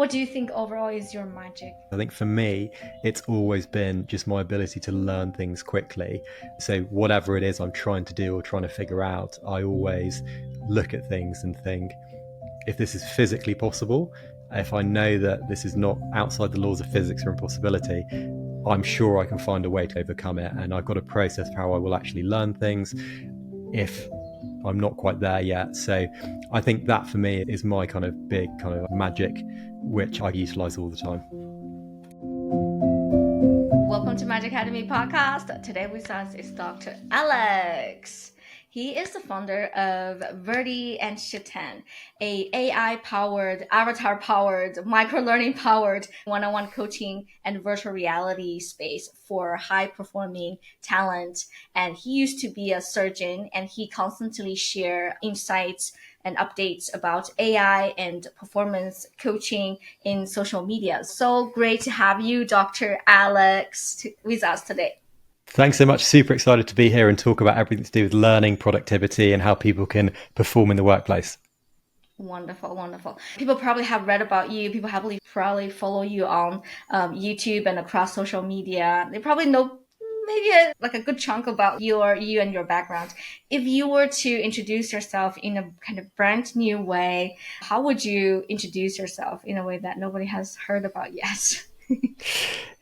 What do you think overall is your magic? I think for me, it's always been just my ability to learn things quickly. So, whatever it is I'm trying to do or trying to figure out, I always look at things and think, if this is physically possible, if I know that this is not outside the laws of physics or impossibility, I'm sure I can find a way to overcome it. And I've got a process for how I will actually learn things if I'm not quite there yet. So I think that for me is my kind of big kind of magic, which I utilize all the time. Welcome to Magic Academy podcast. Today with us is Dr. Alex. He is the founder of Virti and Shaitan, a AI-powered, avatar-powered, micro-learning-powered one-on-one coaching and virtual reality space for high-performing talent. And he used to be a surgeon, and he constantly shares insights and updates about AI and performance coaching in social media. So great to have you, Dr. Alex, with us today. Thanks so much. Super excited to be here and talk about everything to do with learning, productivity, and how people can perform in the workplace. Wonderful, wonderful. People probably have read about you. People probably follow you on YouTube and across social media. They probably know maybe like a good chunk about you and your background. If you were to introduce yourself in a kind of brand new way, how would you introduce yourself in a way that nobody has heard about yet?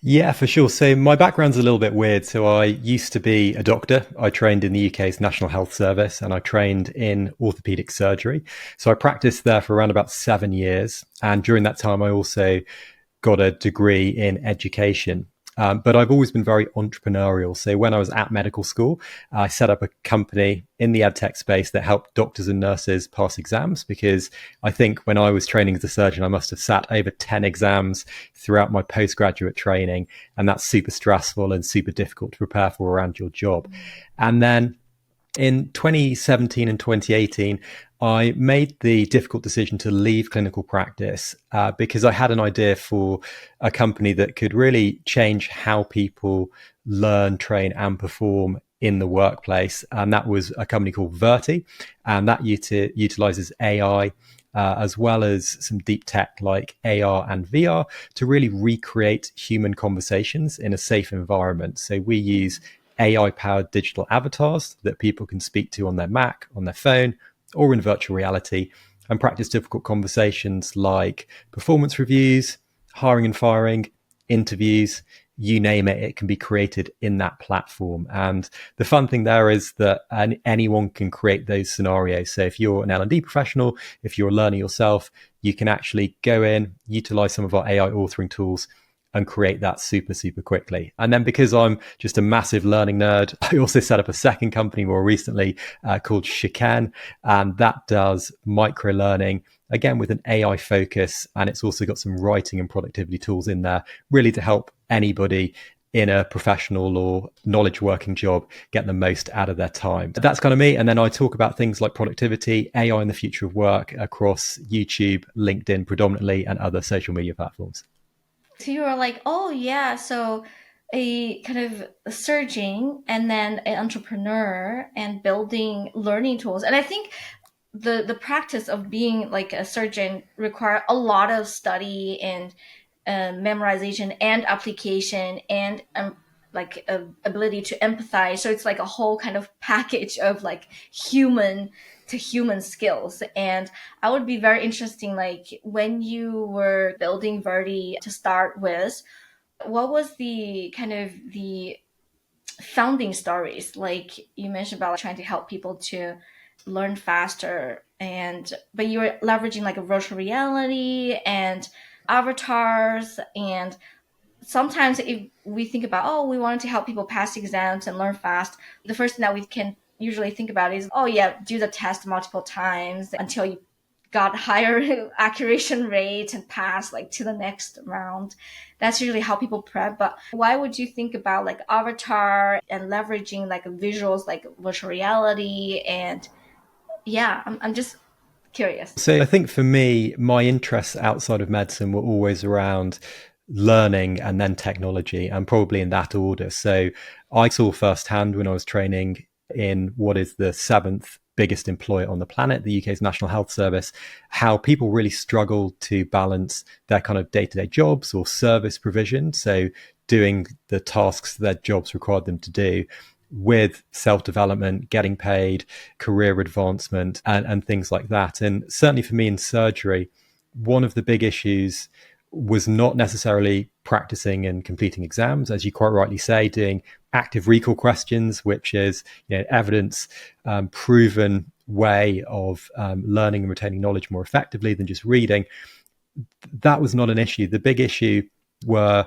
Yeah, for sure. So my background's a little bit weird. So I used to be a doctor. I trained in the UK's National Health Service and I trained in orthopedic surgery. So I practiced there for around about 7 years. And during that time, I also got a degree in education. But I've always been very entrepreneurial. So when I was at medical school, I set up a company in the edtech space that helped doctors and nurses pass exams, because I think when I was training as a surgeon, I must have sat over 10 exams throughout my postgraduate training. And that's super stressful and super difficult to prepare for around your job. And then in 2017 and 2018, I made the difficult decision to leave clinical practice because I had an idea for a company that could really change how people learn, train, and perform in the workplace. And that was a company called Virti. And that utilizes AI as well as some deep tech like AR and VR to really recreate human conversations in a safe environment. So we use AI-powered digital avatars that people can speak to on their Mac, on their phone, or in virtual reality, and practice difficult conversations like performance reviews, hiring and firing, interviews, you name it, it can be created in that platform. And the fun thing there is that anyone can create those scenarios. So if you're an L&D professional, if you're a learner yourself, you can actually go in, utilize some of our AI authoring tools, and create that super, super quickly. And then because I'm just a massive learning nerd, I also set up a second company more recently called Shaitan, and that does micro learning, again, with an AI focus. And it's also got some writing and productivity tools in there, really to help anybody in a professional or knowledge working job get the most out of their time. That's kind of me. And then I talk about things like productivity, AI in the future of work across YouTube, LinkedIn predominantly, and other social media platforms. So you were like, oh yeah, so a kind of a surgeon and then an entrepreneur and building learning tools. And I think the practice of being like a surgeon require a lot of study and memorization and application and like ability to empathize. So it's like a whole kind of package of like human to human skills. And I would be very interesting, like when you were building Verdi to start with, what was the kind of the founding stories? Like you mentioned about trying to help people to learn faster, and but you were leveraging like a virtual reality and avatars. And sometimes if we think about, oh, we wanted to help people pass exams and learn fast, the first thing that we can usually think about is, oh yeah, do the test multiple times until you got higher accuracy rate and pass like to the next round. That's usually how people prep. But why would you think about like avatar and leveraging like visuals like virtual reality? And yeah, I'm just curious. So I think for me, my interests outside of medicine were always around learning and then technology, and probably in that order. So I saw firsthand when I was training in what is the seventh biggest employer on the planet, the UK's National Health Service, how people really struggle to balance their kind of day-to-day jobs or service provision, so doing the tasks their jobs required them to do, with self-development, getting paid, career advancement, and things like that. And certainly for me in surgery, one of the big issues was not necessarily practicing and completing exams, as you quite rightly say, doing active recall questions, which is, evidence proven way of learning and retaining knowledge more effectively than just reading. That was not an issue. The big issue were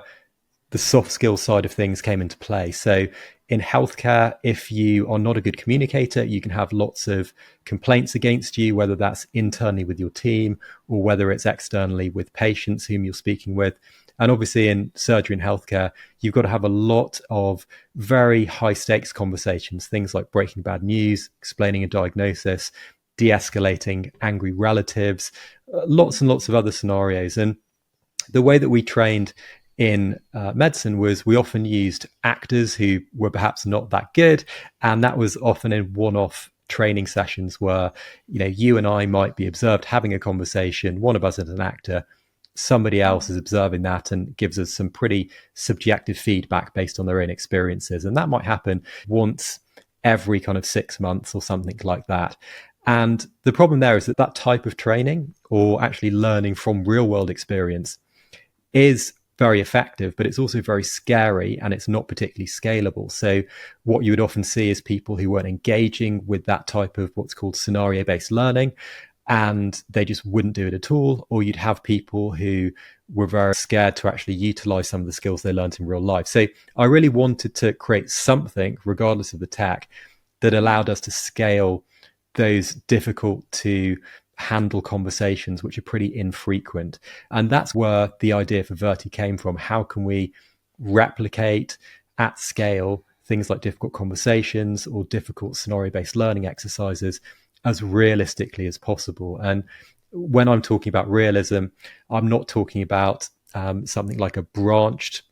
the soft skills side of things came into play. So in healthcare, if you are not a good communicator, you can have lots of complaints against you, whether that's internally with your team or whether it's externally with patients whom you're speaking with. And obviously in surgery and healthcare, you've got to have a lot of very high stakes conversations, things like breaking bad news, explaining a diagnosis, de-escalating angry relatives, lots and lots of other scenarios. And the way that we trained in medicine was we often used actors who were perhaps not that good, and that was often in one-off training sessions where you and I might be observed having a conversation, one of us is an actor, somebody else is observing that and gives us some pretty subjective feedback based on their own experiences, and that might happen once every kind of 6 months or something like that. And the problem there is that that type of training, or actually learning from real world experience, is very effective, but it's also very scary and it's not particularly scalable. So what you would often see is people who weren't engaging with that type of what's called scenario-based learning, and they just wouldn't do it at all. Or you'd have people who were very scared to actually utilize some of the skills they learned in real life. So I really wanted to create something, regardless of the tech, that allowed us to scale those difficult to handle conversations which are pretty infrequent. And that's where the idea for Virti came from. How can we replicate at scale things like difficult conversations or difficult scenario-based learning exercises as realistically as possible? And when I'm talking about realism, I'm not talking about something like a branched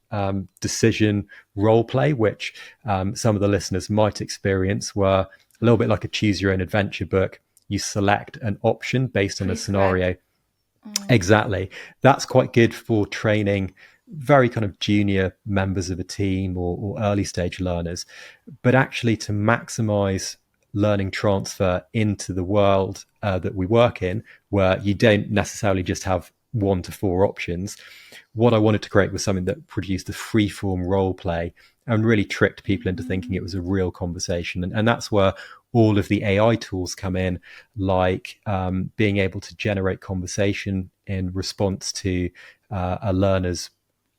decision role play, which some of the listeners might experience, where a little bit like a choose your own adventure book, you select an option based on a scenario. Exactly. That's quite good for training very kind of junior members of a team or early stage learners. But actually, to maximize learning transfer into the world that we work in, where you don't necessarily just have 1 to 4 options, what I wanted to create was something that produced a free form role play and really tricked people into thinking it was a real conversation. And that's where all of the AI tools come in, like being able to generate conversation in response to a learner's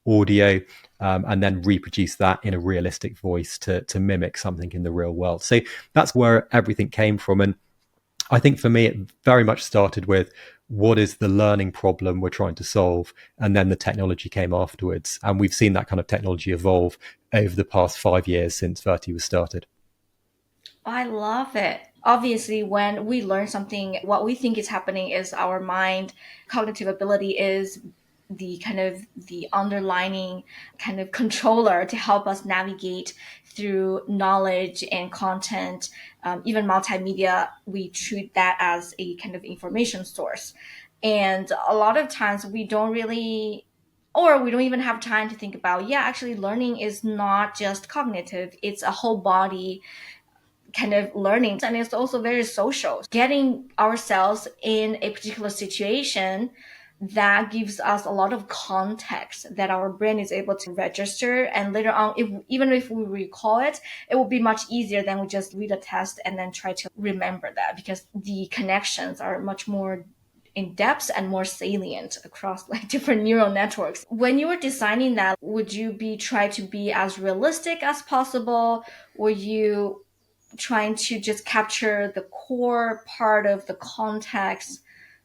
audio, and then reproduce that in a realistic voice to mimic something in the real world. So that's where everything came from. And I think for me, it very much started with what is the learning problem we're trying to solve? And then the technology came afterwards. And we've seen that kind of technology evolve over the past 5 years since Virti was started. I love it. Obviously, when we learn something, what we think is happening is our mind cognitive ability is the kind of the underlining kind of controller to help us navigate through knowledge and content. Even multimedia, we treat that as a kind of information source. And a lot of times we don't really, or we don't even have time to think about, yeah, actually learning is not just cognitive, it's a whole body kind of learning, and it's also very social, getting ourselves in a particular situation that gives us a lot of context that our brain is able to register, and later on, even if we recall it, it will be much easier than we just read a test and then try to remember that, because the connections are much more in depth and more salient across like different neural networks. When you were designing that, would you be try to be as realistic as possible? Were you trying to just capture the core part of the context?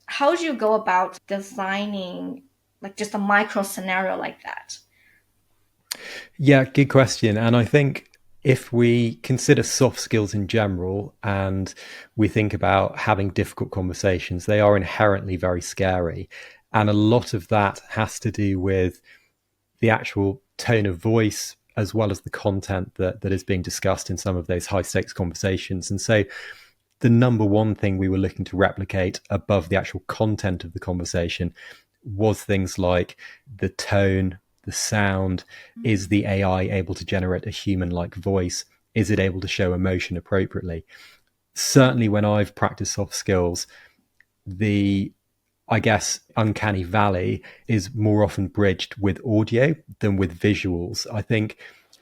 How would you go about designing like just a micro scenario like that? Yeah, good question. And I think if we consider soft skills in general and we think about having difficult conversations, they are inherently very scary. And a lot of that has to do with the actual tone of voice as well as the content that is being discussed in some of those high stakes conversations. And so the number one thing we were looking to replicate above the actual content of the conversation was things like the tone, the sound. Is the AI able to generate a human like voice? Is it able to show emotion appropriately? Certainly, when I've practiced soft skills, the I guess uncanny valley is more often bridged with audio than with visuals. I think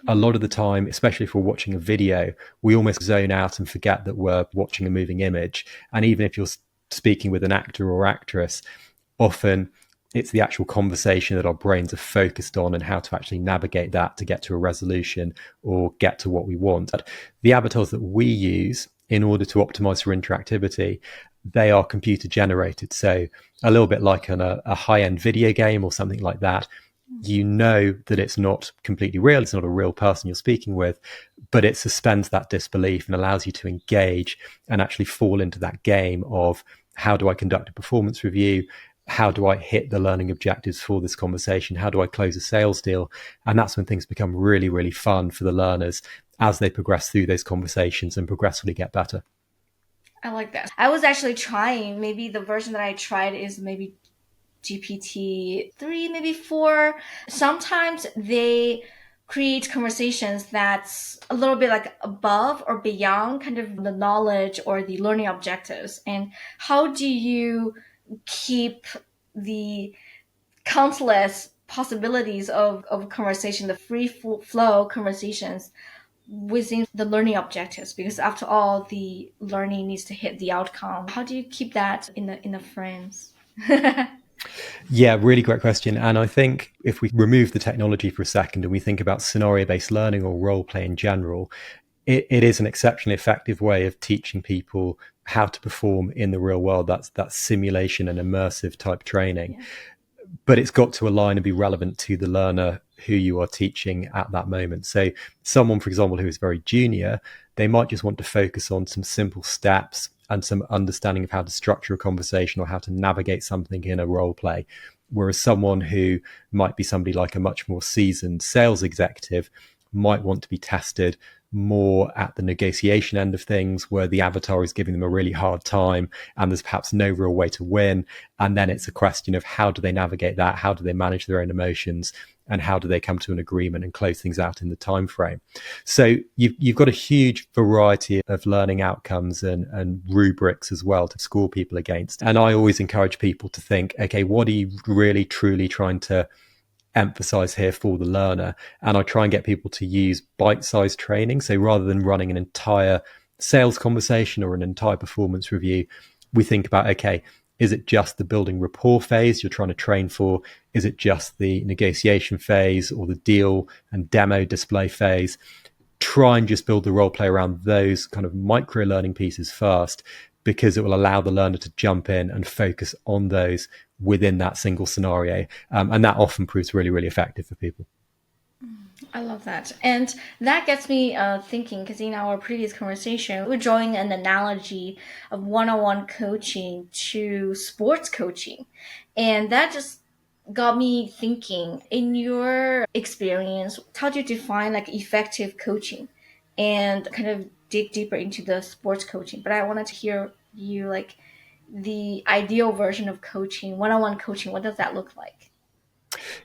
a lot of the time, especially if we're watching a video, we almost zone out and forget that we're watching a moving image. And even if you're speaking with an actor or actress, often it's the actual conversation that our brains are focused on and how to actually navigate that to get to a resolution or get to what we want. But the avatars that we use in order to optimize for interactivity, they are computer generated. So a little bit like on a high end video game or something like that, you know that it's not completely real, it's not a real person you're speaking with, but it suspends that disbelief and allows you to engage and actually fall into that game of how do I conduct a performance review? How do I hit the learning objectives for this conversation? How do I close a sales deal? And that's when things become really, really fun for the learners as they progress through those conversations and progressively get better. I like that. I was actually trying, maybe the version that I tried is maybe GPT-3, maybe 4. Sometimes they create conversations that's a little bit like above or beyond kind of the knowledge or the learning objectives. And how do you keep the countless possibilities of conversation, the free flow conversations within the learning objectives? Because after all, the learning needs to hit the outcome. How do you keep that in the frames? Yeah, really great question. And I think if we remove the technology for a second and we think about scenario based learning or role play in general, it is an exceptionally effective way of teaching people how to perform in the real world. That's simulation and immersive type training. Yeah. But it's got to align and be relevant to the learner who you are teaching at that moment. So someone, for example, who is very junior, they might just want to focus on some simple steps and some understanding of how to structure a conversation or how to navigate something in a role play. Whereas someone who might be somebody like a much more seasoned sales executive might want to be tested more at the negotiation end of things, where the avatar is giving them a really hard time and there's perhaps no real way to win. And then it's a question of how do they navigate that? How do they manage their own emotions? And how do they come to an agreement and close things out in the time frame? So you've got a huge variety of learning outcomes and rubrics as well to score people against. And I always encourage people to think, okay, what are you really truly trying to emphasize here for the learner? And I try and get people to use bite-sized training. So rather than running an entire sales conversation or an entire performance review, we think about, okay, is it just the building rapport phase you're trying to train for? Is it just the negotiation phase or the deal and demo display phase? Try and just build the role play around those kind of micro learning pieces first, because it will allow the learner to jump in and focus on those within that single scenario. And that often proves really, really effective for people. I love that. And that gets me thinking, because in our previous conversation, we're drawing an analogy of one-on-one coaching to sports coaching. And that just got me thinking, in your experience, how do you define like effective coaching and kind of dig deeper into the sports coaching? But I wanted to hear you like the ideal version of coaching, one-on-one coaching. What does that look like?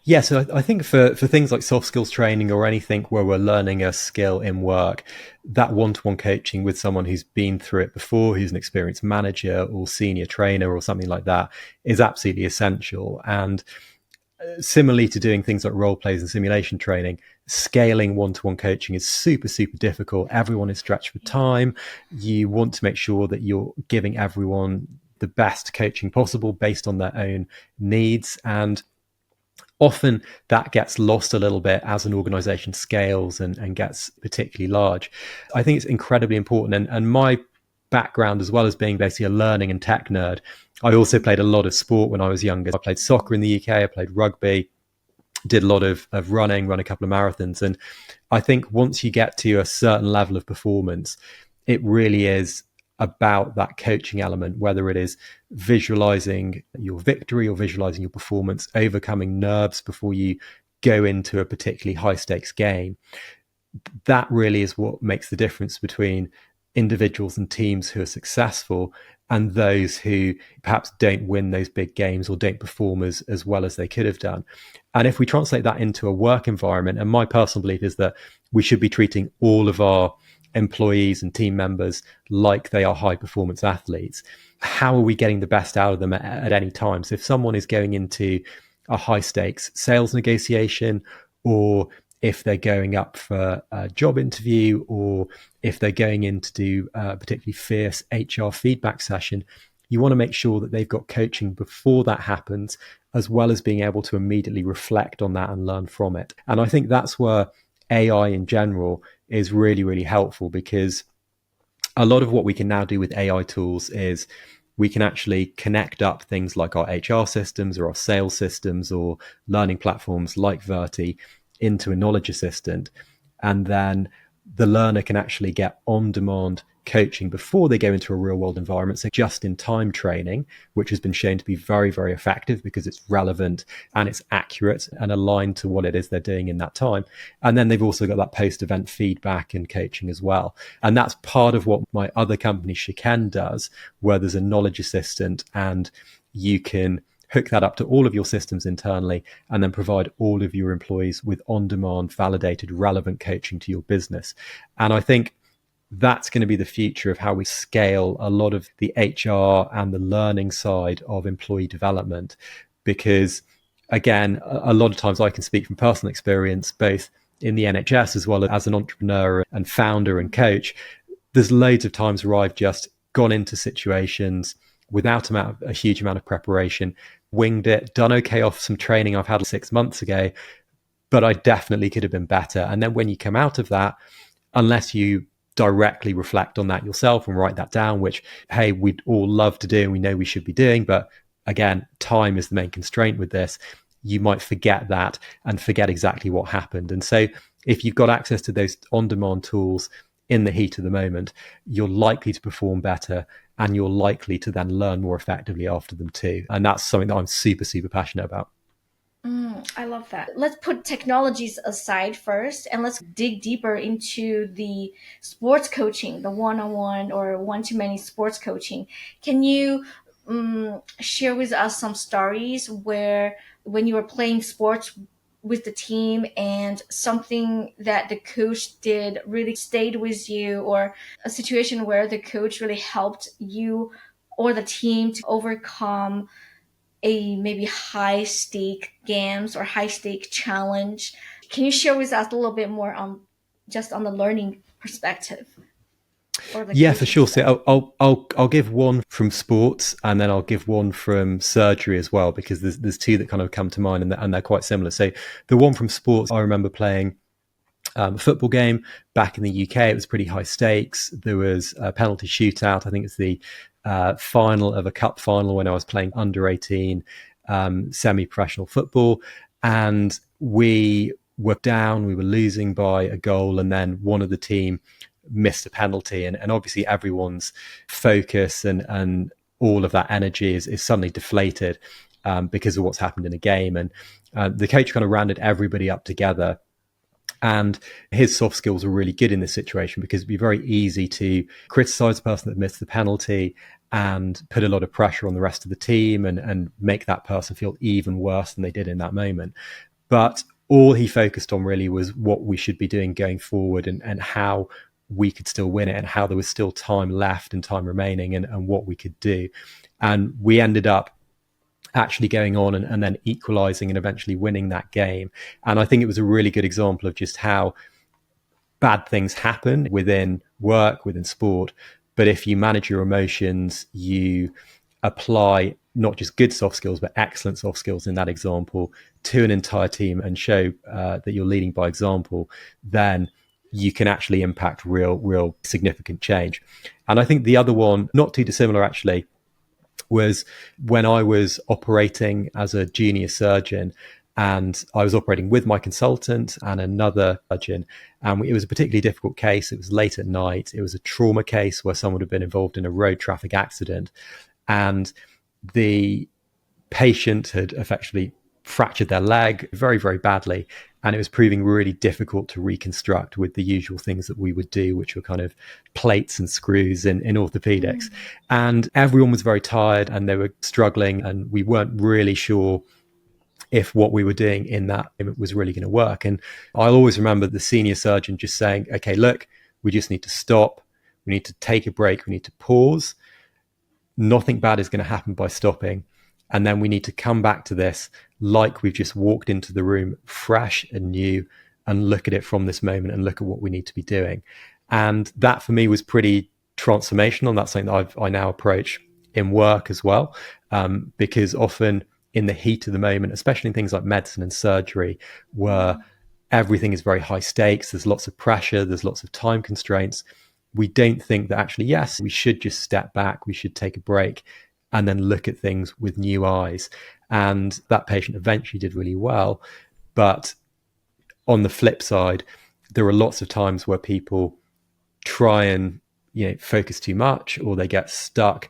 Yeah, so I think for things like soft skills training or anything where we're learning a skill in work, that one-to-one coaching with someone who's been through it before, who's an experienced manager or senior trainer or something like that, is absolutely essential. And similarly to doing things like role plays and simulation training, scaling one-to-one coaching is super, super difficult. Everyone is stretched for time. You want to make sure that you're giving everyone the best coaching possible based on their own needs. And often that gets lost a little bit as an organization scales and gets particularly large. I think it's incredibly important. And my background, as well as being basically a learning and tech nerd, I also played a lot of sport when I was younger. I played soccer in the UK, I played rugby, did a lot of running, run a couple of marathons. And I think once you get to a certain level of performance, it really is about that coaching element, whether it is visualizing your victory or visualizing your performance, overcoming nerves before you go into a particularly high stakes game. That really is what makes the difference between individuals and teams who are successful and those who perhaps don't win those big games or don't perform as well as they could have done. And if we translate that into a work environment, and my personal belief is that we should be treating all of our employees and team members like they are high performance athletes. How are we getting the best out of them at any time? So if someone is going into a high stakes sales negotiation, or if they're going up for a job interview, or if they're going in to do a particularly fierce HR feedback session, you want to make sure that they've got coaching before that happens, as well as being able to immediately reflect on that and learn from it. And I think that's where AI in general is really, really helpful, because a lot of what we can now do with AI tools is we can actually connect up things like our HR systems or our sales systems or learning platforms like Virti into a knowledge assistant. And then the learner can actually get on-demand coaching before they go into a real-world environment. So just-in-time training, which has been shown to be very, very effective because it's relevant and it's accurate and aligned to what it is they're doing in that time. And then they've also got that post-event feedback and coaching as well. And that's part of what my other company, Shiken, does, where there's a knowledge assistant and you can hook that up to all of your systems internally and then provide all of your employees with on-demand, validated, relevant coaching to your business. And I think that's going to be the future of how we scale a lot of the HR and the learning side of employee development. Because again, a lot of times I can speak from personal experience, both in the NHS as well as an entrepreneur and founder and coach. There's loads of times where I've just gone into situations without a huge amount of preparation, winged it, done okay off some training I've had 6 months ago, but I definitely could have been better. And then when you come out of that, unless you directly reflect on that yourself and write that down, which, hey, we'd all love to do and we know we should be doing, but again, time is the main constraint with this. You might forget that and forget exactly what happened. And so if you've got access to those on-demand tools in the heat of the moment, you're likely to perform better and you're likely to then learn more effectively after them too. And that's something that I'm super, super passionate about. I love that. Let's put technologies aside first and let's dig deeper into the sports coaching, the one on one or one to many sports coaching. Can you share with us some stories where when you were playing sports with the team and something that the coach did really stayed with you, or a situation where the coach really helped you or the team to overcome a maybe high stake games or high stake challenge? Can you share with us a little bit more on just on the learning perspective or the Yeah, for coaching sure. perspective? So I'll give one from sports, and then I'll give one from surgery as well, because there's two that kind of come to mind, and they're quite similar. So the one from sports, I remember playing a football game back in the UK. It was pretty high stakes. There was a penalty shootout. I think it's the final of a cup final when I was playing under 18 semi-professional football, and we were down. We were losing by a goal, and then one of the team missed a penalty, and obviously everyone's focus and all of that energy is suddenly deflated because of what's happened in a game. And the coach kind of rounded everybody up together, and his soft skills were really good in this situation, because it'd be very easy to criticize the person that missed the penalty and put a lot of pressure on the rest of the team and make that person feel even worse than they did in that moment. But all he focused on really was what we should be doing going forward, and how we could still win it, and how there was still time left and time remaining, and what we could do. And we ended up actually going on and then equalizing and eventually winning that game. And I think it was a really good example of just how bad things happen within work, within sport. But if you manage your emotions, you apply not just good soft skills, but excellent soft skills in that example to an entire team and show that you're leading by example, then you can actually impact real significant change. And I think the other one, not too dissimilar actually, was when I was operating as a junior surgeon, and I was operating with my consultant and another surgeon. And it was a particularly difficult case. It was late at night. It was a trauma case where someone had been involved in a road traffic accident. And the patient had effectively fractured their leg very, very badly. And it was proving really difficult to reconstruct with the usual things that we would do, which were kind of plates and screws in orthopedics. Mm. And everyone was very tired and they were struggling, and we weren't really sure if what we were doing in that was really going to work. And I'll always remember the senior surgeon just saying, okay, look, we just need to stop. We need to take a break. We need to pause. Nothing bad is going to happen by stopping. And then we need to come back to this like we've just walked into the room fresh and new, and look at it from this moment and look at what we need to be doing. And that for me was pretty transformational. And that's something that I now approach in work as well. Because often in the heat of the moment, especially in things like medicine and surgery, where everything is very high stakes, there's lots of pressure, there's lots of time constraints, we don't think that actually, yes, we should just step back, we should take a break and then look at things with new eyes. And that patient eventually did really well. But on the flip side, there are lots of times where people try and focus too much, or they get stuck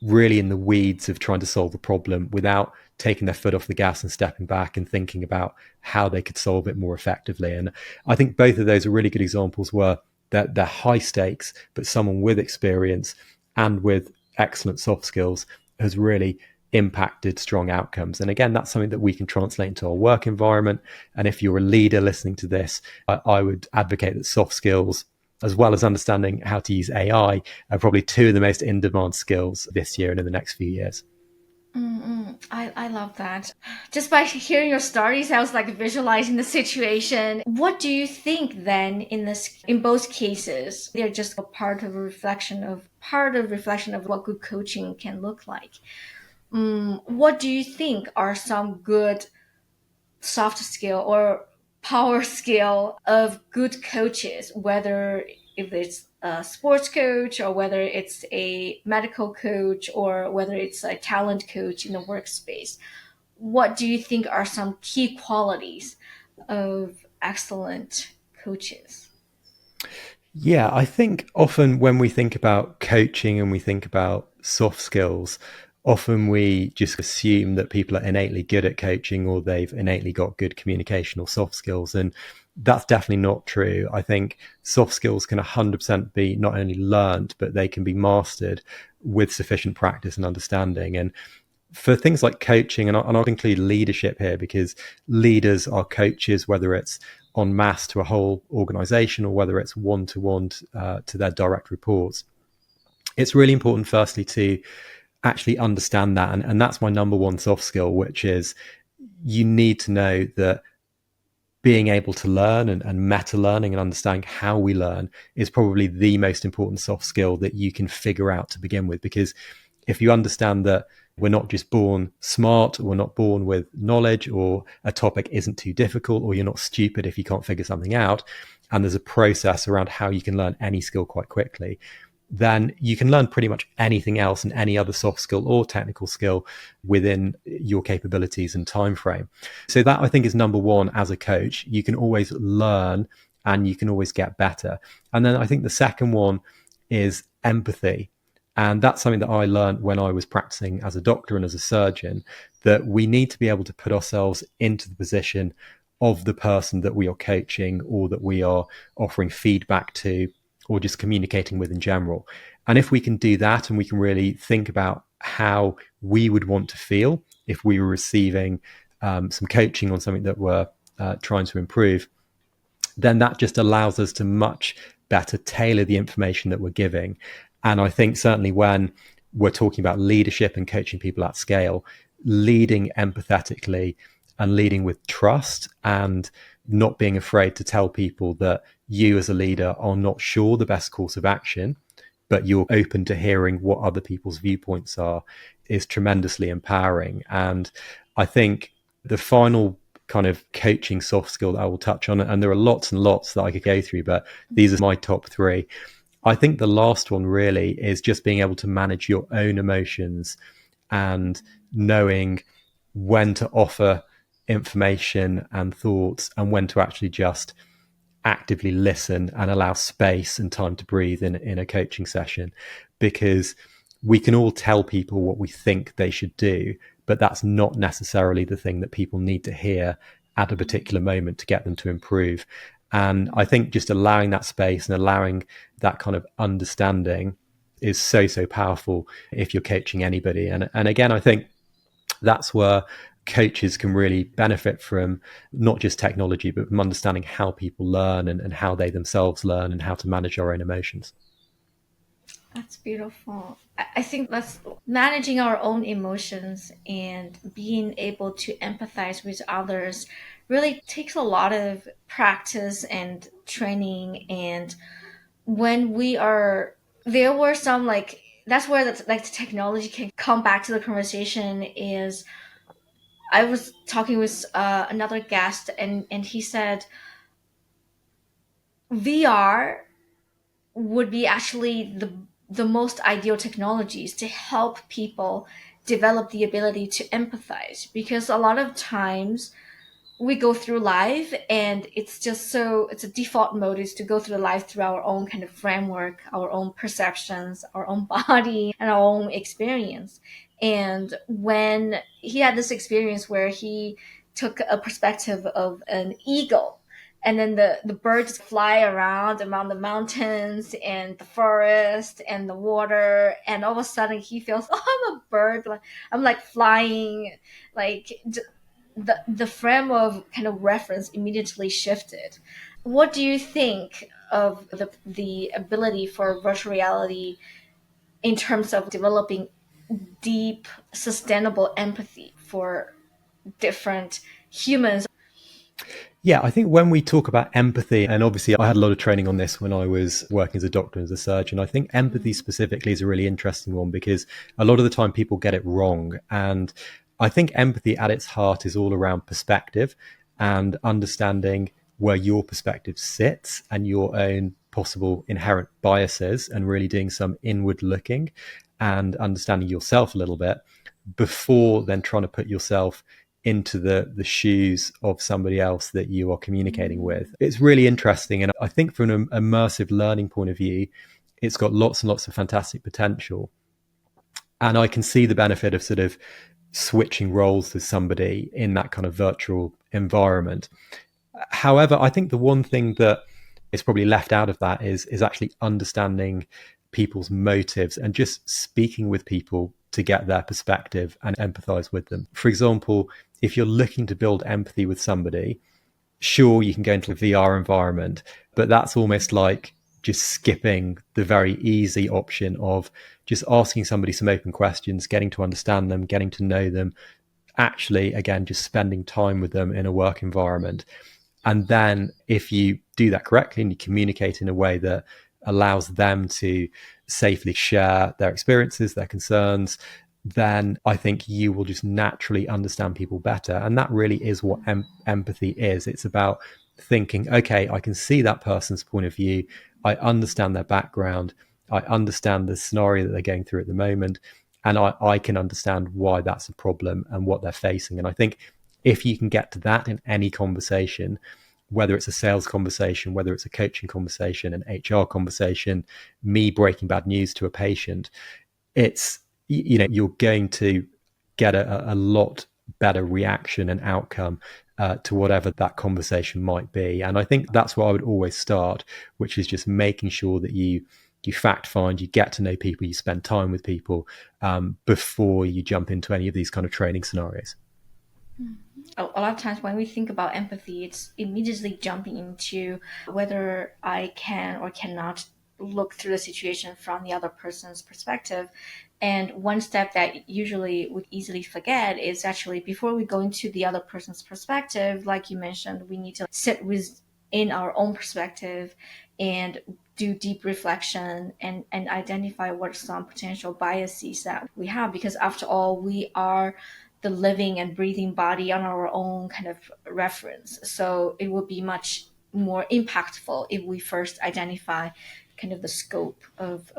really in the weeds of trying to solve the problem without taking their foot off the gas and stepping back and thinking about how they could solve it more effectively. And I think both of those are really good examples where they're high stakes, but someone with experience and with excellent soft skills has really impacted strong outcomes. And again, that's something that we can translate into our work environment. And if you're a leader listening to this, I would advocate that soft skills, as well as understanding how to use AI, are probably two of the most in-demand skills this year and in the next few years. I love that. Just by hearing your stories, I was like visualizing the situation. What do you think then in both cases, they're just a part of reflection of what good coaching can look like. What do you think are some good soft skill or power skill of good coaches, whether if it's a sports coach or whether it's a medical coach or whether it's a talent coach in the workspace? What do you think are some key qualities of excellent coaches? Yeah, I think often when we think about coaching and we think about soft skills, often we just assume that people are innately good at coaching, or they've innately got good communication or soft skills. And that's definitely not true. I think soft skills can 100% be not only learned, but they can be mastered with sufficient practice and understanding. And for things like coaching, and I'll include leadership here, because leaders are coaches, whether it's en masse to a whole organization or whether it's one-to-one to their direct reports. It's really important, firstly, to actually understand that. And that's my number one soft skill, which is you need to know that being able to learn and meta learning and understanding how we learn is probably the most important soft skill that you can figure out to begin with. Because if you understand that we're not just born smart, or we're not born with knowledge, or a topic isn't too difficult, or you're not stupid if you can't figure something out, and there's a process around how you can learn any skill quite quickly, then you can learn pretty much anything else and any other soft skill or technical skill within your capabilities and time frame. So that, I think, is number one. As a coach, you can always learn and you can always get better. And then I think the second one is empathy. And that's something that I learned when I was practicing as a doctor and as a surgeon, that we need to be able to put ourselves into the position of the person that we are coaching, or that we are offering feedback to, or just communicating with in general. And if we can do that, and we can really think about how we would want to feel if we were receiving some coaching on something that we're trying to improve, then that just allows us to much better tailor the information that we're giving. And I think certainly when we're talking about leadership and coaching people at scale, leading empathetically and leading with trust, and not being afraid to tell people that you as a leader are not sure the best course of action, but you're open to hearing what other people's viewpoints are, is tremendously empowering. And I think the final kind of coaching soft skill that I will touch on, and there are lots and lots that I could go through, but these are my top three. I think the last one really is just being able to manage your own emotions and knowing when to offer information and thoughts and when to actually just actively listen and allow space and time to breathe in a coaching session. Because we can all tell people what we think they should do, but that's not necessarily the thing that people need to hear at a particular moment to get them to improve. And I think just allowing that space and allowing that kind of understanding is so, so powerful if you're coaching anybody. And again, I think that's where coaches can really benefit from not just technology, but from understanding how people learn and how they themselves learn and how to manage our own emotions. That's beautiful. I think that's managing our own emotions and being able to empathize with others really takes a lot of practice and training. And when we are, there were some like, that's where the technology can come back to the conversation is I was talking with another guest, and he said VR would be actually the most ideal technologies to help people develop the ability to empathize, because a lot of times we go through life and it's just so, it's a default mode is to go through life through our own kind of framework, our own perceptions, our own body and our own experience. And when he had this experience where he took a perspective of an eagle, and then the birds fly around among the mountains and the forest and the water, and all of a sudden he feels, oh, I'm a bird, like I'm like flying, like the frame of kind of reference immediately shifted. What do you think of the ability for virtual reality in terms of developing deep, sustainable empathy for different humans? Yeah, I think when we talk about empathy, and obviously I had a lot of training on this when I was working as a doctor and as a surgeon, I think empathy specifically is a really interesting one because a lot of the time people get it wrong. And I think empathy at its heart is all around perspective and understanding where your perspective sits and your own possible inherent biases, and really doing some inward looking and understanding yourself a little bit before then trying to put yourself into the shoes of somebody else that you are communicating with. It's really interesting. And I think from an immersive learning point of view, it's got lots and lots of fantastic potential. And I can see the benefit of sort of switching roles with somebody in that kind of virtual environment. However, I think the one thing that is probably left out of that is actually understanding people's motives and just speaking with people to get their perspective and empathize with them. For example, if you're looking to build empathy with somebody, sure, you can go into a VR environment, but that's almost like just skipping the very easy option of just asking somebody some open questions, getting to understand them, getting to know them, actually, again, just spending time with them in a work environment. And then if you do that correctly and you communicate in a way that allows them to safely share their experiences, their concerns, then I think you will just naturally understand people better. And that really is what empathy is. It's about thinking, okay, I can see that person's point of view. I understand their background. I understand the scenario that they're going through at the moment. And I can understand why that's a problem and what they're facing. And I think if you can get to that in any conversation, whether it's a sales conversation, whether it's a coaching conversation, an HR conversation, me breaking bad news to a patient, it's, you're going to get a lot better reaction and outcome to whatever that conversation might be. And I think that's where I would always start, which is just making sure that you fact find, you get to know people, you spend time with people before you jump into any of these kind of training scenarios. A lot of times when we think about empathy, it's immediately jumping into whether I can or cannot look through the situation from the other person's perspective. And one step that usually would easily forget is actually before we go into the other person's perspective, like you mentioned, we need to sit within our own perspective and do deep reflection and identify what are some potential biases that we have, because after all, we are the living and breathing body on our own kind of reference. So it would be much more impactful if we first identify kind of the scope of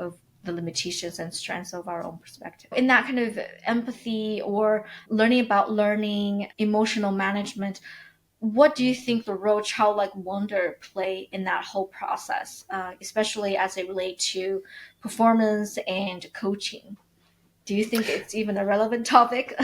the limitations and strengths of our own perspective. In that kind of empathy or learning about learning, emotional management, what do you think the role childlike wonder play in that whole process, especially as it relates to performance and coaching? Do you think it's even a relevant topic?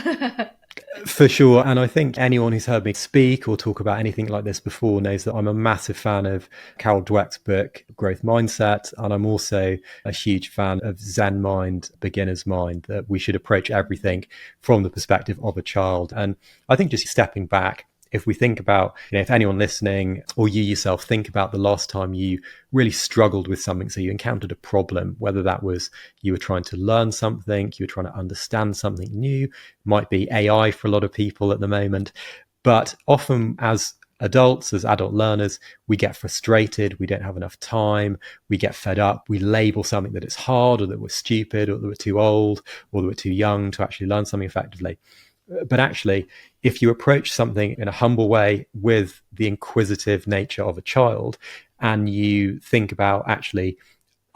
For sure. And I think anyone who's heard me speak or talk about anything like this before knows that I'm a massive fan of Carol Dweck's book, Growth Mindset. And I'm also a huge fan of Zen Mind, Beginner's Mind, that we should approach everything from the perspective of a child. And I think just stepping back, if we think about, if anyone listening or you yourself think about the last time you really struggled with something, so you encountered a problem, whether that was you were trying to learn something, you were trying to understand something new, might be AI for a lot of people at the moment. But often as adults, as adult learners, we get frustrated, we don't have enough time, we get fed up, we label something that it's hard or that we're stupid or that we're too old or that we're too young to actually learn something effectively. But actually, if you approach something in a humble way with the inquisitive nature of a child, and you think about actually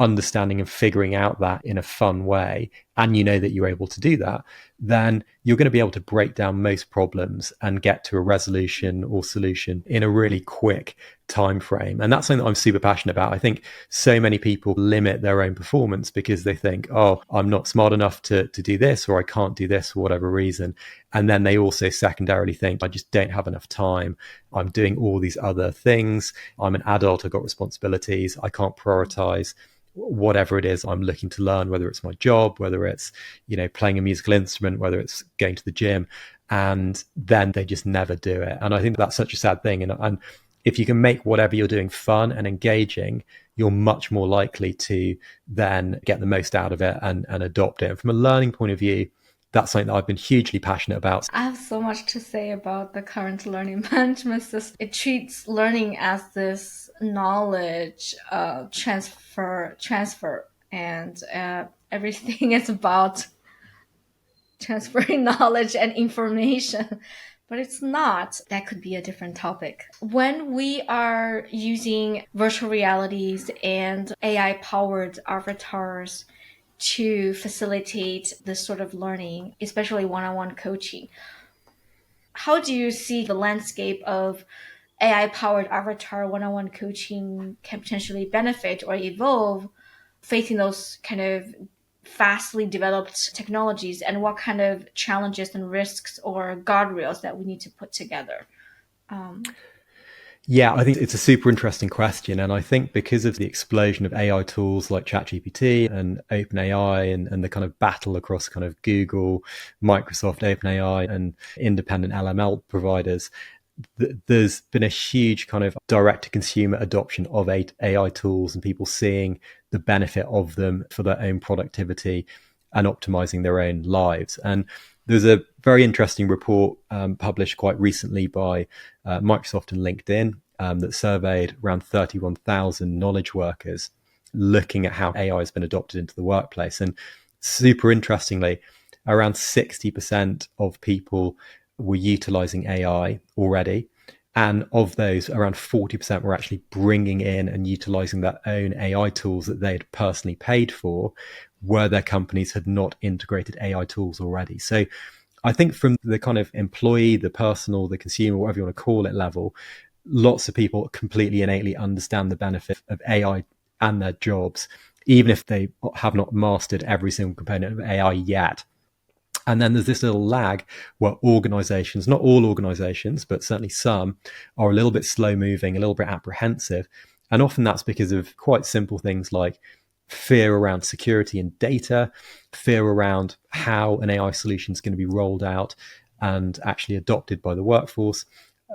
understanding and figuring out that in a fun way, and you know that you're able to do that, then you're going to be able to break down most problems and get to a resolution or solution in a really quick time frame. And that's something that I'm super passionate about. I think so many people limit their own performance because they think, oh, I'm not smart enough to do this, or I can't do this for whatever reason. And then they also secondarily think, I just don't have enough time. I'm doing all these other things. I'm an adult, I've got responsibilities. I can't prioritize whatever it is I'm looking to learn, whether it's my job, whether it's, playing a musical instrument, whether it's going to the gym, and then they just never do it. And I think that's such a sad thing. And if you can make whatever you're doing fun and engaging, you're much more likely to then get the most out of it and adopt it. And from a learning point of view, that's something that I've been hugely passionate about. I have so much to say about the current learning management system. It treats learning as this knowledge transfer, and everything is about transferring knowledge and information. But it's not. That could be a different topic. When we are using virtual realities and AI powered avatars to facilitate this sort of learning, especially one-on-one coaching, how do you see the landscape of AI powered avatar one-on-one coaching can potentially benefit or evolve facing those kind of fastly developed technologies, and what kind of challenges and risks or guardrails that we need to put together? Um, Yeah, I think it's a super interesting question. And I think because of the explosion of AI tools like ChatGPT and OpenAI and the kind of battle across kind of Google, Microsoft, OpenAI, and independent LML providers, there's been a huge kind of direct to consumer adoption of AI tools and people seeing the benefit of them for their own productivity and optimizing their own lives. And there's a very interesting report published quite recently by Microsoft and LinkedIn that surveyed around 31,000 knowledge workers looking at how AI has been adopted into the workplace. And super interestingly, around 60% of people were utilizing AI already. And of those, around 40% were actually bringing in and utilizing their own AI tools that they had personally paid for, where their companies had not integrated AI tools already. So I think from the kind of employee, the personal, the consumer, whatever you want to call it level, lots of people completely innately understand the benefit of AI and their jobs, even if they have not mastered every single component of AI yet. And then there's this little lag where organizations, not all organizations, but certainly some, are a little bit slow moving, a little bit apprehensive. And often that's because of quite simple things like fear around security and data, fear around how an AI solution is going to be rolled out and actually adopted by the workforce,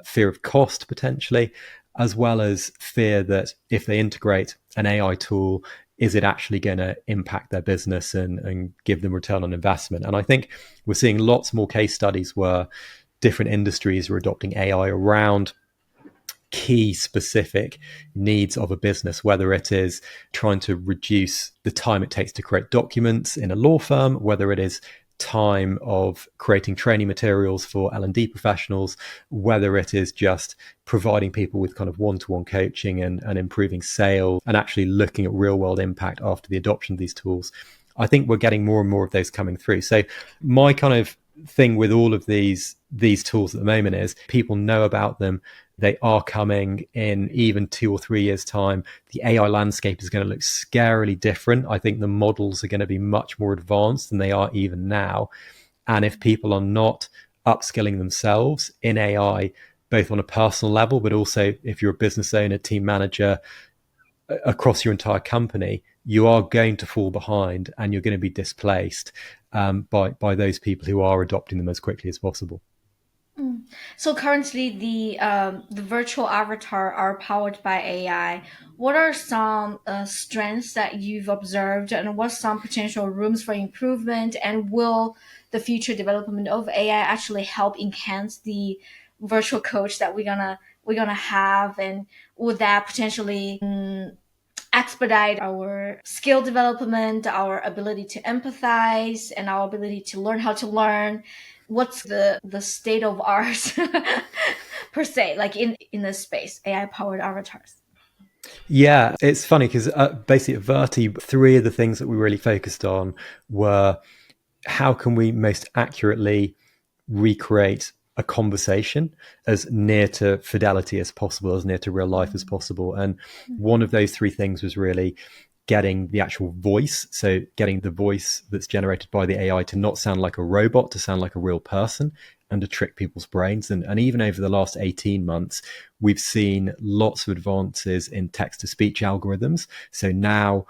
fear of cost potentially, as well as fear that if they integrate an AI tool, is it actually going to impact their business and give them return on investment? And I think we're seeing lots more case studies where different industries are adopting AI around key specific needs of a business, whether it is trying to reduce the time it takes to create documents in a law firm, whether it is time of creating training materials for L&D professionals, whether it is just providing people with kind of one-to-one coaching and improving sales and actually looking at real world impact after the adoption of these tools. I think we're getting more and more of those coming through. So my kind of thing with all of these tools at the moment is people know about them, They are coming in even 2 or 3 years' time. The AI landscape is going to look scarily different. I think the models are going to be much more advanced than they are even now. And if people are not upskilling themselves in AI, both on a personal level, but also if you're a business owner, team manager, across your entire company, you are going to fall behind and you're going to be displaced by those people who are adopting them as quickly as possible. Mm. So currently, the virtual avatar are powered by AI. What are some strengths that you've observed, and what's some potential rooms for improvement? And will the future development of AI actually help enhance the virtual coach that we're gonna have? And would that potentially expedite our skill development, our ability to empathize, and our ability to learn how to learn? What's the state of art per se, like in this space, AI powered avatars? Yeah, it's funny because basically at Verti, three of the things that we really focused on were how can we most accurately recreate a conversation as near to fidelity as possible, as near to real life as possible. And one of those three things was really getting the actual voice. So getting the voice that's generated by the AI to not sound like a robot, to sound like a real person and to trick people's brains. And even over the last 18 months, we've seen lots of advances in text to speech algorithms. So now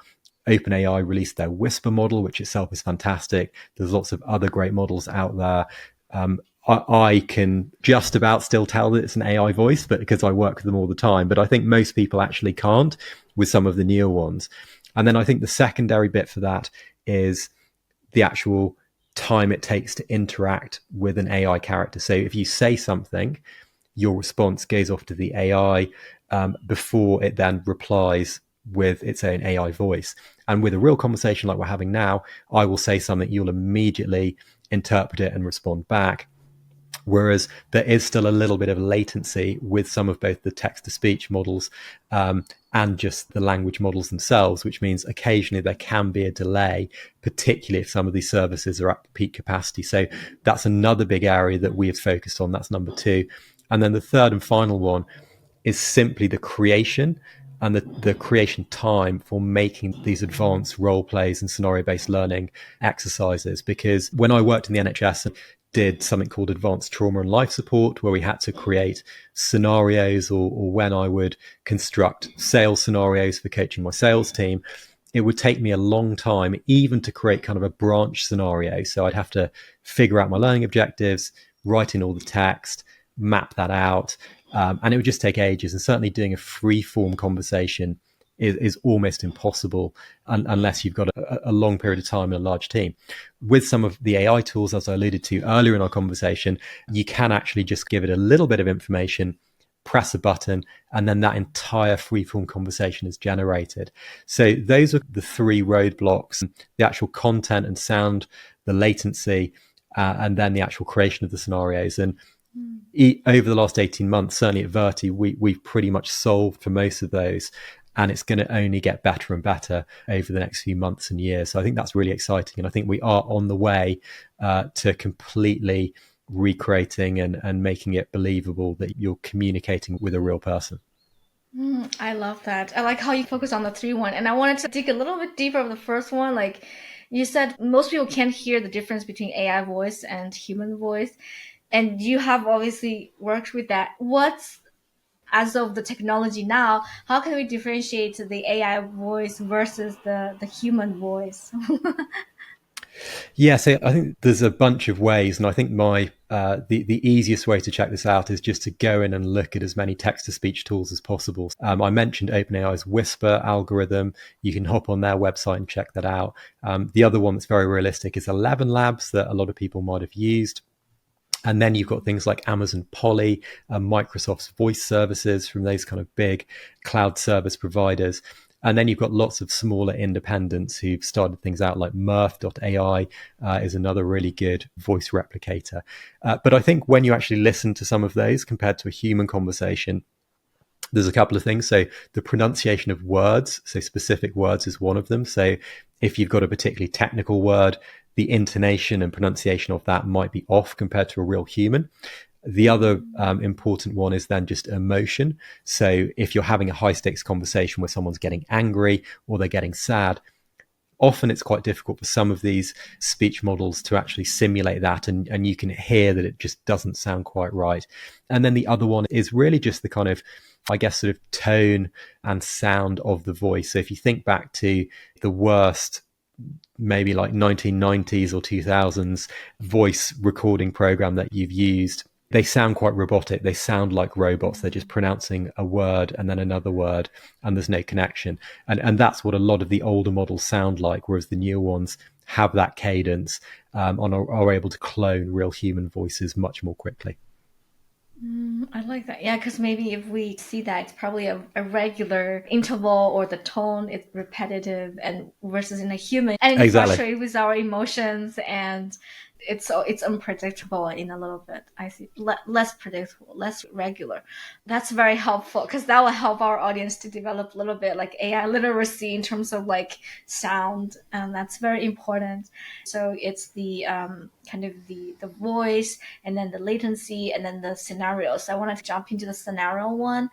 OpenAI released their Whisper model, which itself is fantastic. There's lots of other great models out there. I can just about still tell that it's an AI voice, but because I work with them all the time. But I think most people actually can't with some of the newer ones. And then I think the secondary bit for that is the actual time it takes to interact with an AI character. So if you say something, your response goes off to the AI before it then replies with its own AI voice. And with a real conversation like we're having now, I will say something, you'll immediately interpret it and respond back. Whereas there is still a little bit of latency with some of both the text to speech models and just the language models themselves, which means occasionally there can be a delay, particularly if some of these services are at peak capacity. So that's another big area that we have focused on. That's number two. And then the third and final one is simply the creation and the creation time for making these advanced role plays and scenario based learning exercises. Because when I worked in the NHS and did something called advanced trauma and life support, where we had to create scenarios, or when I would construct sales scenarios for coaching my sales team, it would take me a long time even to create kind of a branch scenario. So I'd have to figure out my learning objectives, write in all the text, map that out, and it would just take ages. And certainly doing a free form conversation is almost impossible unless you've got a long period of time and a large team. With some of the AI tools, as I alluded to earlier in our conversation, you can actually just give it a little bit of information, press a button, and then that entire freeform conversation is generated. So those are the three roadblocks: the actual content and sound, the latency, and then the actual creation of the scenarios. And over the last 18 months, certainly at Verti, we've pretty much solved for most of those. And it's going to only get better and better over the next few months and years. So I think that's really exciting. And I think we are on the way to completely recreating and making it believable that you're communicating with a real person. I love that. I like how you focus on the three one. And I wanted to dig a little bit deeper of the first one. Like you said, most people can't hear the difference between AI voice and human voice. And you have obviously worked with that. What's as of the technology now, how can we differentiate the AI voice versus the human voice? Yeah, so I think there's a bunch of ways, and I think my the easiest way to check this out is just to go in and look at as many text to speech tools as possible. I mentioned OpenAI's Whisper algorithm. You can hop on their website and check that out. The other one that's very realistic is 11 Labs that a lot of people might have used. And then you've got things like Amazon Polly, Microsoft's voice services from those kind of big cloud service providers. And then you've got lots of smaller independents who've started things out, like Mirth.ai is another really good voice replicator. But I think when you actually listen to some of those compared to a human conversation, there's a couple of things. So the pronunciation of words, so specific words is one of them. So if you've got a particularly technical word, the intonation and pronunciation of that might be off compared to a real human. The other important one is then just emotion. So if you're having a high stakes conversation where someone's getting angry or they're getting sad, often it's quite difficult for some of these speech models to actually simulate that, and you can hear that it just doesn't sound quite right. And then the other one is really just the kind of, I guess, sort of tone and sound of the voice. So if you think back to the worst, maybe like 1990s or 2000s voice recording program that you've used, they sound quite robotic. They sound like robots. They're just pronouncing a word and then another word, and there's no connection. And that's what a lot of the older models sound like, whereas the newer ones have that cadence, and are able to clone real human voices much more quickly. I like that. Yeah, because maybe if we see that, it's probably a regular interval or the tone is repetitive and versus in a human and Exactly. frustrated with our emotions and it's unpredictable in a little bit. I see less predictable, less regular. That's very helpful because that will help our audience to develop a little bit like AI literacy in terms of like sound, and that's very important. So it's the kind of the voice and then the latency and then the scenarios. So I want to jump into the scenario one.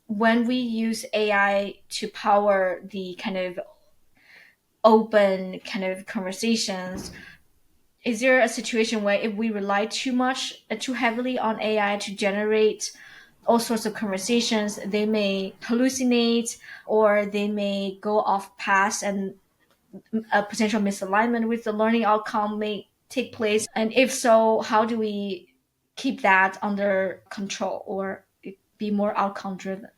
When we use AI to power the kind of open kind of conversations, is there a situation where if we rely too much, too heavily on AI to generate all sorts of conversations, they may hallucinate or they may go off path and a potential misalignment with the learning outcome may take place? And if so, how do we keep that under control or be more outcome driven?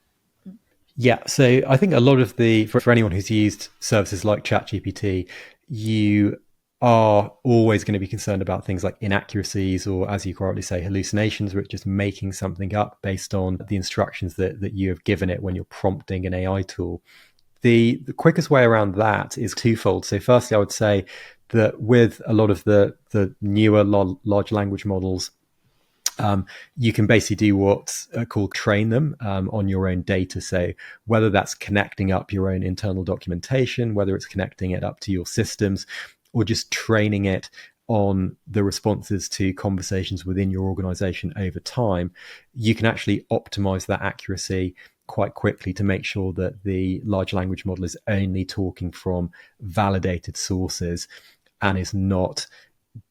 Yeah, so I think a lot of for anyone who's used services like ChatGPT, you are always going to be concerned about things like inaccuracies or, as you correctly say, hallucinations, where it's just making something up based on the instructions that you have given it when you're prompting an AI tool. The quickest way around that is twofold. So, firstly, I would say that with a lot of the newer large language models, you can basically do what's called train them on your own data. So whether that's connecting up your own internal documentation, whether it's connecting it up to your systems, or just training it on the responses to conversations within your organization over time, you can actually optimize that accuracy quite quickly to make sure that the large language model is only talking from validated sources and is not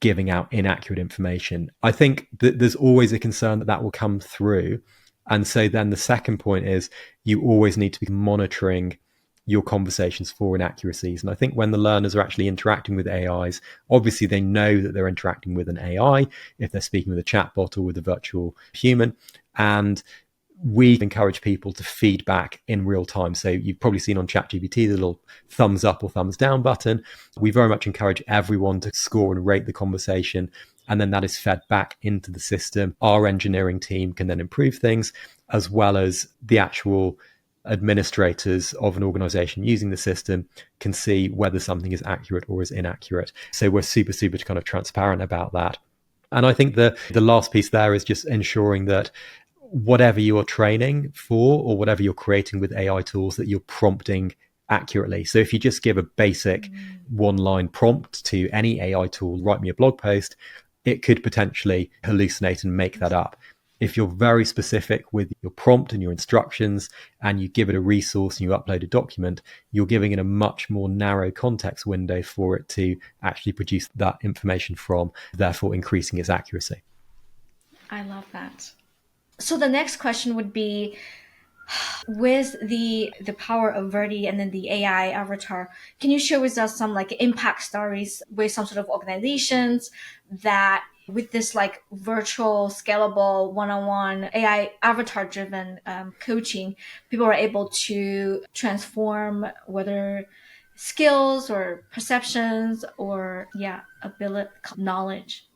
giving out inaccurate information. I think that there's always a concern that will come through. And so then the second point is you always need to be monitoring your conversations for inaccuracies. And I think when the learners are actually interacting with AIs, obviously they know that they're interacting with an AI if they're speaking with a chatbot or with a virtual human. And we encourage people to feedback in real time. So you've probably seen on ChatGPT the little thumbs up or thumbs down button. We very much encourage everyone to score and rate the conversation, and then that is fed back into the system. Our engineering team can then improve things, as well as the actual administrators of an organization using the system can see whether something is accurate or is inaccurate. So we're super kind of transparent about that. And I think the last piece there is just ensuring that whatever you are training for or whatever you're creating with AI tools, that you're prompting accurately. So if you just give a basic one line prompt to any AI tool, write me a blog post, it could potentially hallucinate and make that up. If you're very specific with your prompt and your instructions and you give it a resource and you upload a document, you're giving it a much more narrow context window for it to actually produce that information from, therefore increasing its accuracy. I love that. So the next question would be, with the power of Verti and then the AI avatar, can you share with us some like impact stories with some sort of organizations that with this like virtual scalable one-on-one AI avatar driven coaching, people are able to transform whether skills or perceptions or yeah, ability, knowledge.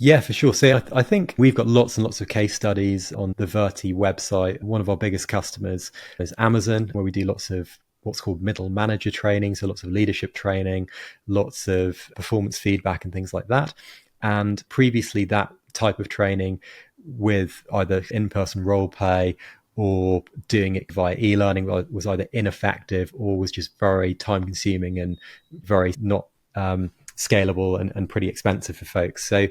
Yeah, for sure. So I think we've got lots and lots of case studies on the Verti website. One of our biggest customers is Amazon, where we do lots of what's called middle manager training. So lots of leadership training, lots of performance feedback and things like that. And previously that type of training with either in-person role play or doing it via e-learning was either ineffective or was just very time consuming and very not scalable and pretty expensive for folks. So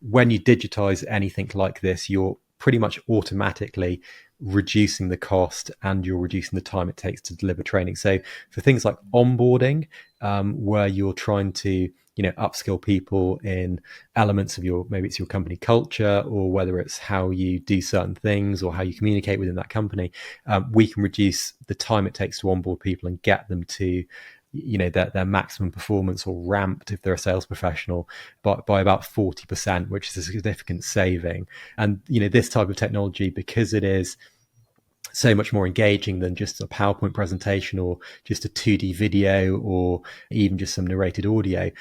when you digitize anything like this, you're pretty much automatically reducing the cost and you're reducing the time it takes to deliver training. So for things like onboarding, where you're trying to upskill people in elements of your, maybe it's your company culture, or whether it's how you do certain things or how you communicate within that company, we can reduce the time it takes to onboard people and get them to their maximum performance, or ramped if they're a sales professional, by about 40%, which is a significant saving. And this type of technology, because it is so much more engaging than just a PowerPoint presentation or just a 2D video or even just some narrated audio,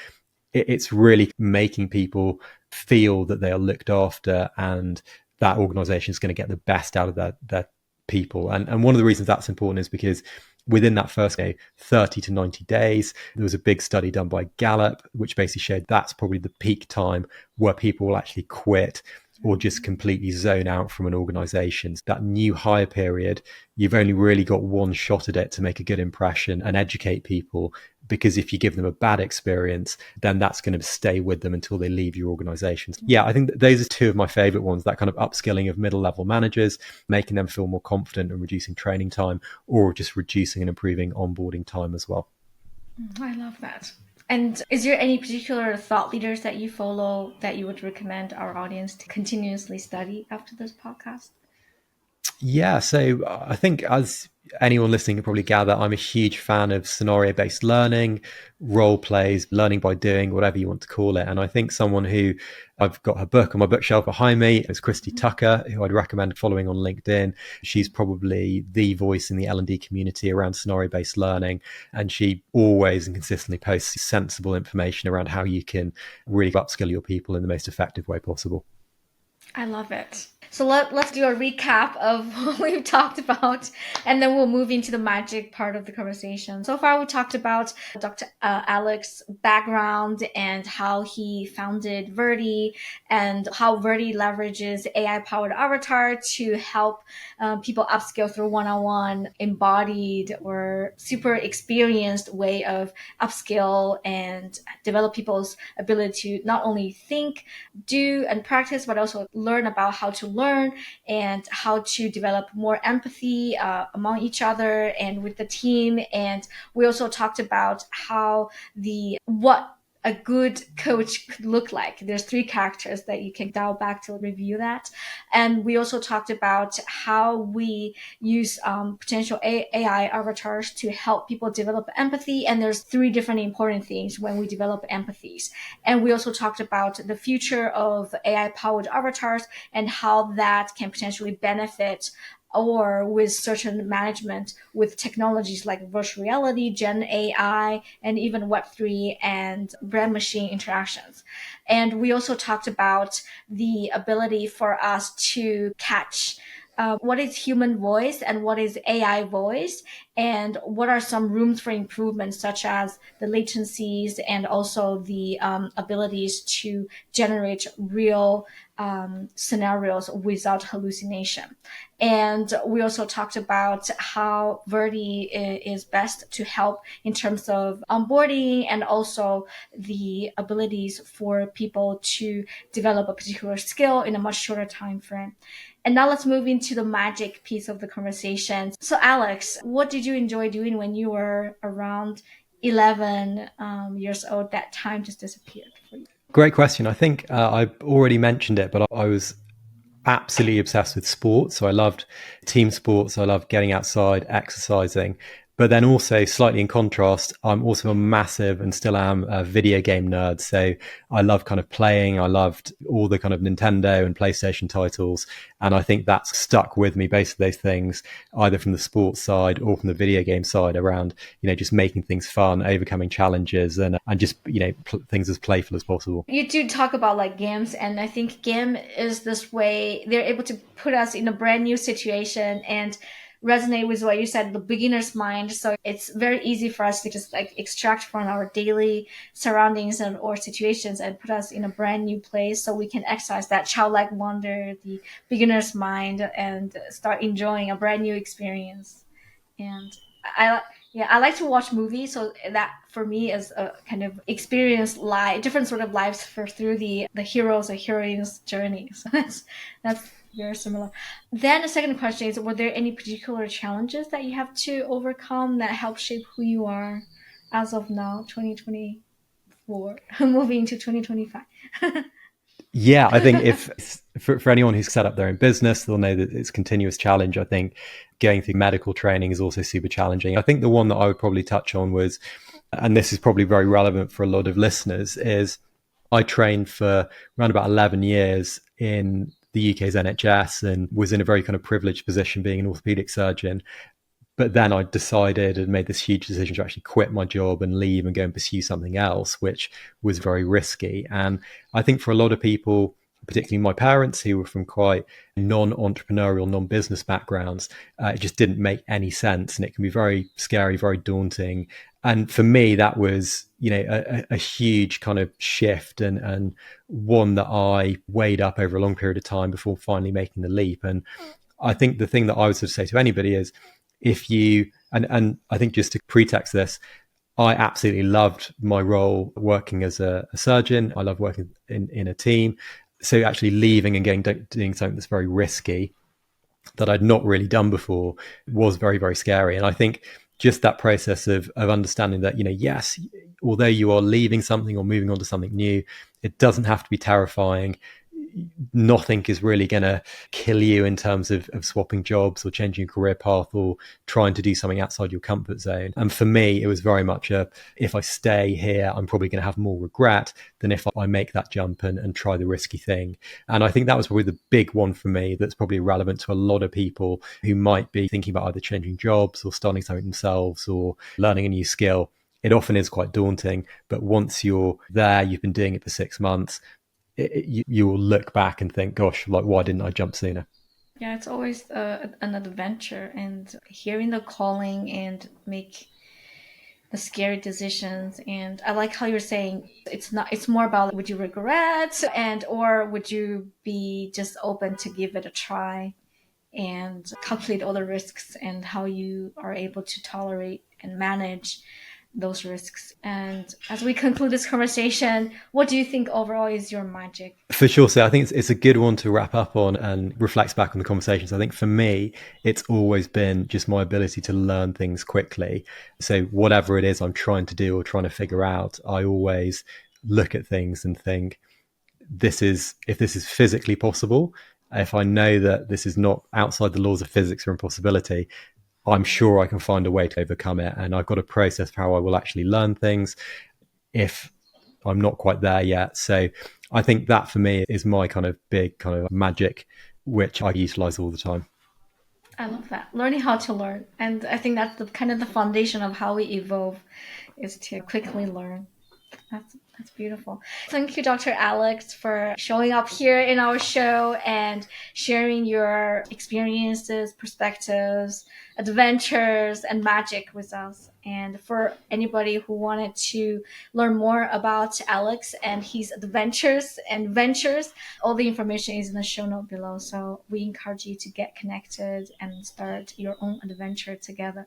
it's really making people feel that they are looked after and that organization is going to get the best out of their people. And one of the reasons that's important is because within that first 30 to 90 days, there was a big study done by Gallup, which basically showed that's probably the peak time where people will actually quit or just completely zone out from an organization. That new hire period, you've only really got one shot at it to make a good impression and educate people, because if you give them a bad experience, then that's going to stay with them until they leave your organization. Yeah, I think those are two of my favorite ones, that kind of upskilling of middle level managers, making them feel more confident and reducing training time, or just reducing and improving onboarding time as well. I love that. And is there any particular thought leaders that you follow that you would recommend our audience to continuously study after this podcast? Yeah, so I think, as anyone listening can probably gather, I'm a huge fan of scenario based learning, role plays, learning by doing, whatever you want to call it. And I think someone who, I've got her book on my bookshelf behind me, is Christy Tucker, who I'd recommend following on LinkedIn. She's probably the voice in the L&D community around scenario based learning. And she always and consistently posts sensible information around how you can really upskill your people in the most effective way possible. I love it. So let's do a recap of what we've talked about, and then we'll move into the magic part of the conversation. So far, we talked about Dr. Alex's background and how he founded Virti, and how Virti leverages AI-powered avatar to help people upskill through one-on-one, embodied or super experienced way of upskill and develop people's ability to not only think, do, and practice, but also learn about how to learn and how to develop more empathy among each other and with the team. And we also talked about how what a good coach could look like. There's three characters that you can dial back to review that. And we also talked about how we use potential AI avatars to help people develop empathy. And there's three different important things when we develop empathies. And we also talked about the future of AI powered avatars and how that can potentially benefit or with certain management with technologies like virtual reality, Gen AI, and even Web3 and brand machine interactions. And we also talked about the ability for us to catch what is human voice and what is AI voice, and what are some rooms for improvement, such as the latencies and also the abilities to generate real scenarios without hallucination. And we also talked about how Virti is best to help in terms of onboarding and also the abilities for people to develop a particular skill in a much shorter time frame. And now let's move into the magic piece of the conversation. So, Alex, what did you enjoy doing when you were around 11 years old? That time just disappeared for you. Great question. I think I've already mentioned it, but I was absolutely obsessed with sports. So I loved team sports. I loved getting outside, exercising. But then also, slightly in contrast, I'm also a massive, and still am, a video game nerd. So I love kind of playing. I loved all the kind of Nintendo and PlayStation titles. And I think that's stuck with me, basically those things, either from the sports side or from the video game side, around, just making things fun, overcoming challenges, and just, things as playful as possible. You do talk about like games, and I think game is this way they're able to put us in a brand new situation and resonate with what you said, the beginner's mind. So it's very easy for us to just like extract from our daily surroundings and or situations and put us in a brand new place, so we can exercise that childlike wonder, the beginner's mind, and start enjoying a brand new experience. And I Yeah, I like to watch movies, so that for me is a kind of experience life, different sort of lives for through the heroes or heroines' journey. So that's very similar. Then the second question is, were there any particular challenges that you have to overcome that help shape who you are as of now, 2024, moving to 2025? Yeah, I think if for anyone who's set up their own business, they'll know that it's continuous challenge. I think going through medical training is also super challenging. I think the one that I would probably touch on was, and this is probably very relevant for a lot of listeners, is I trained for around about 11 years in the UK's NHS and was in a very kind of privileged position being an orthopedic surgeon. But then I decided and made this huge decision to actually quit my job and leave and go and pursue something else, which was very risky. And I think for a lot of people, particularly my parents who were from quite non-entrepreneurial, non-business backgrounds, it just didn't make any sense. And it can be very scary, very daunting. And for me, that was, a huge kind of shift and one that I weighed up over a long period of time before finally making the leap. And I think the thing that I would sort of say to anybody is if you, and I think just to pretext this, I absolutely loved my role working as a surgeon. I love working in a team. So actually leaving and doing something that's very risky that I'd not really done before was very, very scary. And I think just that process of understanding that, yes, although you are leaving something or moving on to something new, it doesn't have to be terrifying. Nothing is really going to kill you in terms of swapping jobs or changing your career path or trying to do something outside your comfort zone. And for me, it was very much if I stay here, I'm probably going to have more regret than if I make that jump and try the risky thing. And I think that was probably the big one for me that's probably relevant to a lot of people who might be thinking about either changing jobs or starting something themselves or learning a new skill. It often is quite daunting, but once you're there, you've been doing it for 6 months, you will look back and think, gosh, like, why didn't I jump sooner? Yeah, it's always an adventure, and hearing the calling and make the scary decisions. And I like how you're saying it's more about would you regret and or would you be just open to give it a try and calculate all the risks and how you are able to tolerate and manage those risks. And as we conclude this conversation, what do you think overall is your magic? For sure. So I think it's a good one to wrap up on and reflects back on the conversations. I think for me, it's always been just my ability to learn things quickly. So whatever it is I'm trying to do or trying to figure out, I always look at things and think, if this is physically possible, if I know that this is not outside the laws of physics or impossibility, I'm sure I can find a way to overcome it. And I've got a process for how I will actually learn things if I'm not quite there yet. So I think that for me is my kind of big kind of magic, which I utilize all the time. I love that. Learning how to learn. And I think that's the kind of the foundation of how we evolve is to quickly learn. That's beautiful. Thank you, Dr. Alex, for showing up here in our show and sharing your experiences, perspectives, adventures, and magic with us. And for anybody who wanted to learn more about Alex and his adventures and ventures, all the information is in the show note below. So we encourage you to get connected and start your own adventure together.